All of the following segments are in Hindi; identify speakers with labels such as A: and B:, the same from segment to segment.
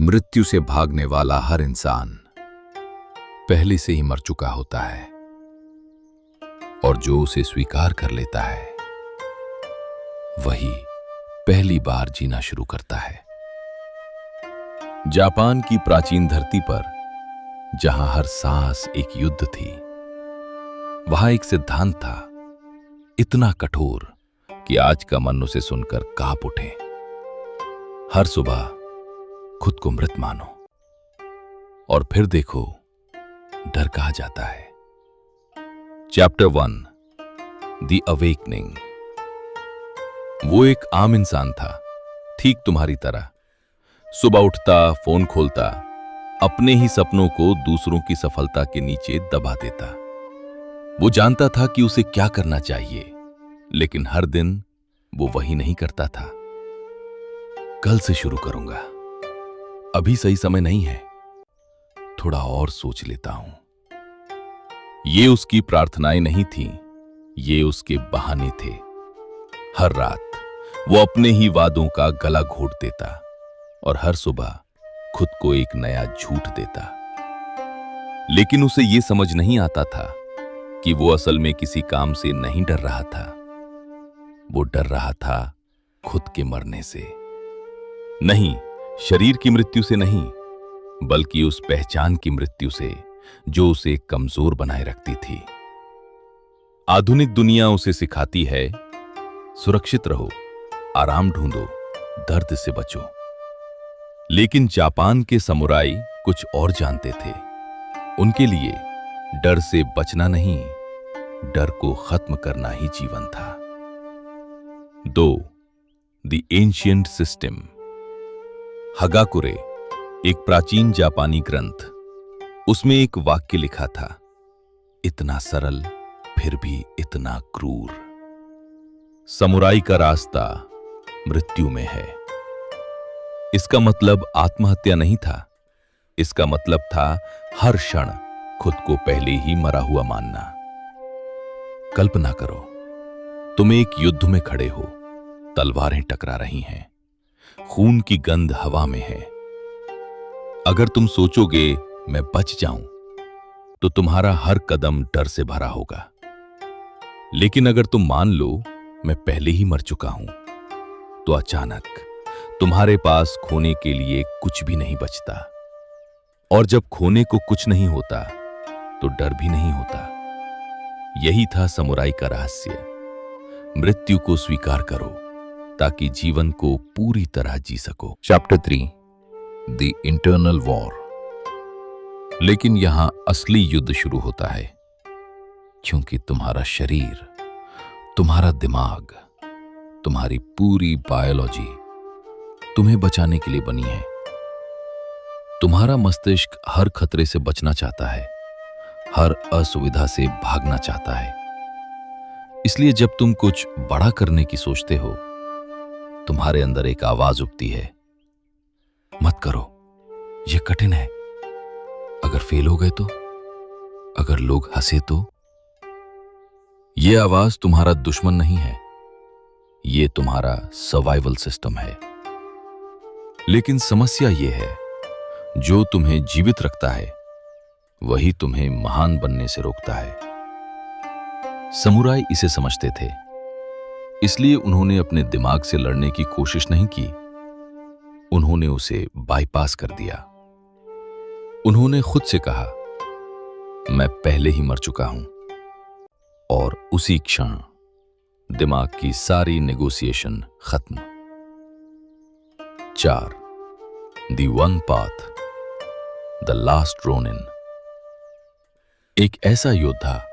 A: मृत्यु से भागने वाला हर इंसान पहले से ही मर चुका होता है, और जो उसे स्वीकार कर लेता है वही पहली बार जीना शुरू करता है। जापान की प्राचीन धरती पर, जहां हर सांस एक युद्ध थी, वहां एक सिद्धांत था, इतना कठोर कि आज का मन उसे सुनकर कांप उठे। हर सुबह खुद को मृत मानो और फिर देखो डर कहां जाता है। Chapter 1, the awakening. वो एक आम इंसान था, ठीक तुम्हारी तरह। सुबह उठता, फोन खोलता, अपने ही सपनों को दूसरों की सफलता के नीचे दबा देता। वो जानता था कि उसे क्या करना चाहिए, लेकिन हर दिन वो वही नहीं करता था। कल से शुरू करूंगा, अभी सही समय नहीं है, थोड़ा और सोच लेता हूं। ये उसकी प्रार्थनाएं नहीं थीं, ये उसके बहाने थे। हर रात वो अपने ही वादों का गला घोट देता और हर सुबह खुद को एक नया झूठ देता। लेकिन उसे ये समझ नहीं आता था कि वो असल में किसी काम से नहीं डर रहा था, वो डर रहा था खुद के मरने से। नहीं, शरीर की मृत्यु से नहीं, बल्कि उस पहचान की मृत्यु से जो उसे कमजोर बनाए रखती थी। आधुनिक दुनिया उसे सिखाती है, सुरक्षित रहो, आराम ढूंढो, दर्द से बचो। लेकिन जापान के समुराई कुछ और जानते थे। उनके लिए डर से बचना नहीं, डर को खत्म करना ही जीवन था। 2, द एंशिएंट सिस्टम। हगाकुरे एक प्राचीन जापानी ग्रंथ। उसमें एक वाक्य लिखा था, इतना सरल फिर भी इतना क्रूर। समुराई का रास्ता मृत्यु में है। इसका मतलब आत्महत्या नहीं था, इसका मतलब था हर क्षण खुद को पहले ही मरा हुआ मानना। कल्पना करो, तुम एक युद्ध में खड़े हो, तलवारें टकरा रही हैं, खून की गंध हवा में है। अगर तुम सोचोगे मैं बच जाऊं, तो तुम्हारा हर कदम डर से भरा होगा। लेकिन अगर तुम मान लो मैं पहले ही मर चुका हूं, तो अचानक तुम्हारे पास खोने के लिए कुछ भी नहीं बचता। और जब खोने को कुछ नहीं होता, तो डर भी नहीं होता। यही था समुराई का रहस्य। मृत्यु को स्वीकार करो ताकि जीवन को पूरी तरह जी सको। Chapter 3, the internal war. लेकिन यहां असली युद्ध शुरू होता है, क्योंकि तुम्हारा शरीर, तुम्हारा दिमाग, तुम्हारी पूरी बायोलॉजी तुम्हें बचाने के लिए बनी है। तुम्हारा मस्तिष्क हर खतरे से बचना चाहता है, हर असुविधा से भागना चाहता है। इसलिए जब तुम कुछ बड़ा करने की सोचते हो, तुम्हारे अंदर एक आवाज उठती है, मत करो, यह कठिन है। अगर फेल हो गए तो? अगर लोग हंसे तो? यह आवाज तुम्हारा दुश्मन नहीं है, यह तुम्हारा सर्वाइवल सिस्टम है। लेकिन समस्या यह है, जो तुम्हें जीवित रखता है वही तुम्हें महान बनने से रोकता है। समुराई इसे समझते थे, इसलिए उन्होंने अपने दिमाग से लड़ने की कोशिश नहीं की, उन्होंने उसे बाईपास कर दिया। उन्होंने खुद से कहा, मैं पहले ही मर चुका हूं, और उसी क्षण दिमाग की सारी नेगोशिएशन खत्म। 4, the one path, the last Ronin. एक ऐसा योद्धा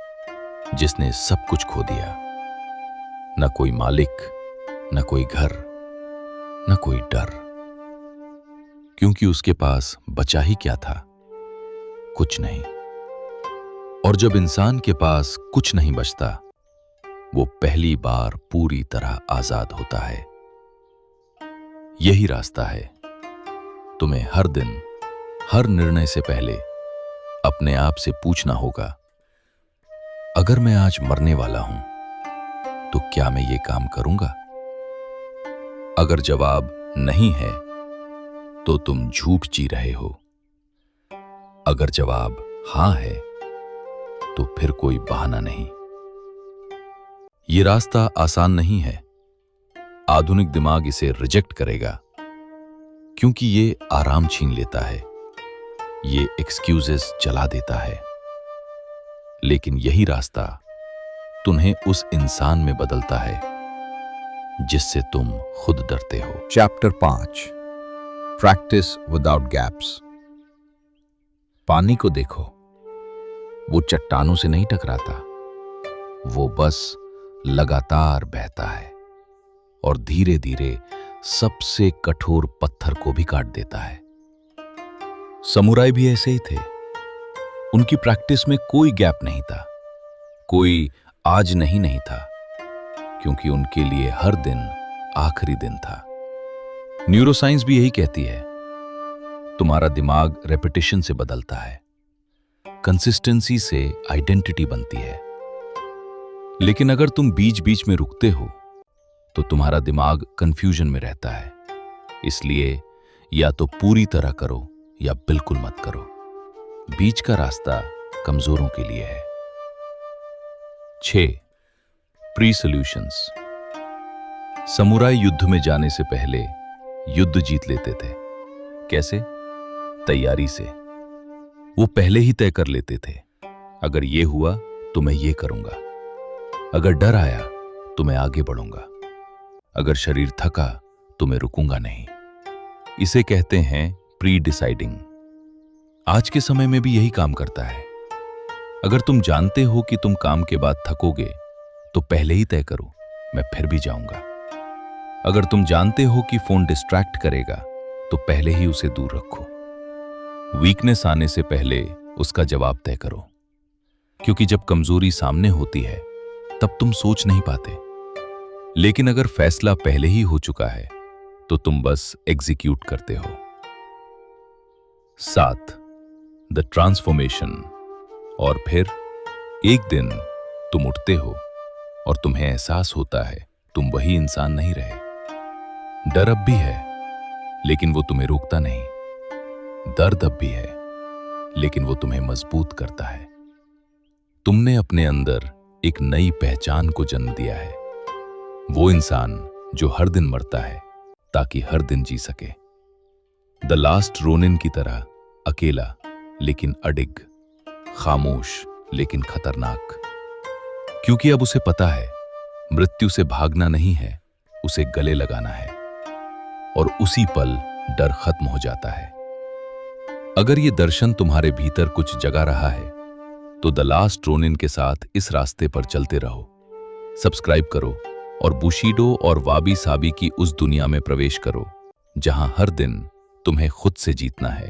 A: जिसने सब कुछ खो दिया, न कोई मालिक, न कोई घर, न कोई डर, क्योंकि उसके पास बचा ही क्या था? कुछ नहीं। और जब इंसान के पास कुछ नहीं बचता, वो पहली बार पूरी तरह आजाद होता है। यही रास्ता है। तुम्हें हर दिन, हर निर्णय से पहले अपने आप से पूछना होगा, अगर मैं आज मरने वाला हूं, तो क्या मैं ये काम करूंगा? अगर जवाब नहीं है, तो तुम झूठ जी रहे हो। अगर जवाब हां है तो फिर कोई बहाना नहीं। ये रास्ता आसान नहीं है। आधुनिक दिमाग इसे रिजेक्ट करेगा क्योंकि ये आराम छीन लेता है, ये एक्सक्यूजेस जला देता है। लेकिन यही रास्ता तुम्हें उस इंसान में बदलता है जिससे तुम खुद डरते हो।
B: Chapter 5 practice without gaps. पानी को देखो, वो चट्टानों से नहीं टकराता, वो बस लगातार बहता है और धीरे धीरे सबसे कठोर पत्थर को भी काट देता है। समुराई भी ऐसे ही थे। उनकी प्रैक्टिस में कोई गैप नहीं था, कोई आज नहीं था, क्योंकि उनके लिए हर दिन आखिरी दिन था। न्यूरोसाइंस भी यही कहती है, तुम्हारा दिमाग रेपिटेशन से बदलता है, कंसिस्टेंसी से आइडेंटिटी बनती है। लेकिन अगर तुम बीच बीच में रुकते हो तो तुम्हारा दिमाग कंफ्यूजन में रहता है। इसलिए या तो पूरी तरह करो या बिल्कुल मत करो। बीच का रास्ता कमजोरों के लिए है। 6 प्री सॉल्यूशंस। समुराई युद्ध में जाने से पहले युद्ध जीत लेते थे। कैसे? तैयारी से। वो पहले ही तय कर लेते थे, अगर ये हुआ तो मैं ये करूंगा, अगर डर आया तो मैं आगे बढ़ूंगा, अगर शरीर थका तो मैं रुकूंगा नहीं। इसे कहते हैं प्री डिसाइडिंग। आज के समय में भी यही काम करता है। अगर तुम जानते हो कि तुम काम के बाद थकोगे तो पहले ही तय करो, मैं फिर भी जाऊंगा। अगर तुम जानते हो कि फोन डिस्ट्रैक्ट करेगा तो पहले ही उसे दूर रखो। वीकनेस आने से पहले उसका जवाब तय करो, क्योंकि जब कमजोरी सामने होती है तब तुम सोच नहीं पाते। लेकिन अगर फैसला पहले ही हो चुका है तो तुम बस एग्जीक्यूट करते हो। 7 द ट्रांसफॉर्मेशन। और फिर एक दिन तुम उठते हो और तुम्हें एहसास होता है तुम वही इंसान नहीं रहे। डर अब भी है, लेकिन वो तुम्हें रोकता नहीं। दर्द अब भी है, लेकिन वो तुम्हें मजबूत करता है। तुमने अपने अंदर एक नई पहचान को जन्म दिया है, वो इंसान जो हर दिन मरता है ताकि हर दिन जी सके। द लास्ट रोनिन की तरह, अकेला लेकिन अडिग, खामोश लेकिन खतरनाक। क्योंकि अब उसे पता है मृत्यु से भागना नहीं है, उसे गले लगाना है, और उसी पल डर खत्म हो जाता है। अगर ये दर्शन तुम्हारे भीतर कुछ जगा रहा है तो द लास्ट रोनिन के साथ इस रास्ते पर चलते रहो। सब्सक्राइब करो और बुशीडो और वाबी साबी की उस दुनिया में प्रवेश करो जहां हर दिन तुम्हें खुद से जीतना है।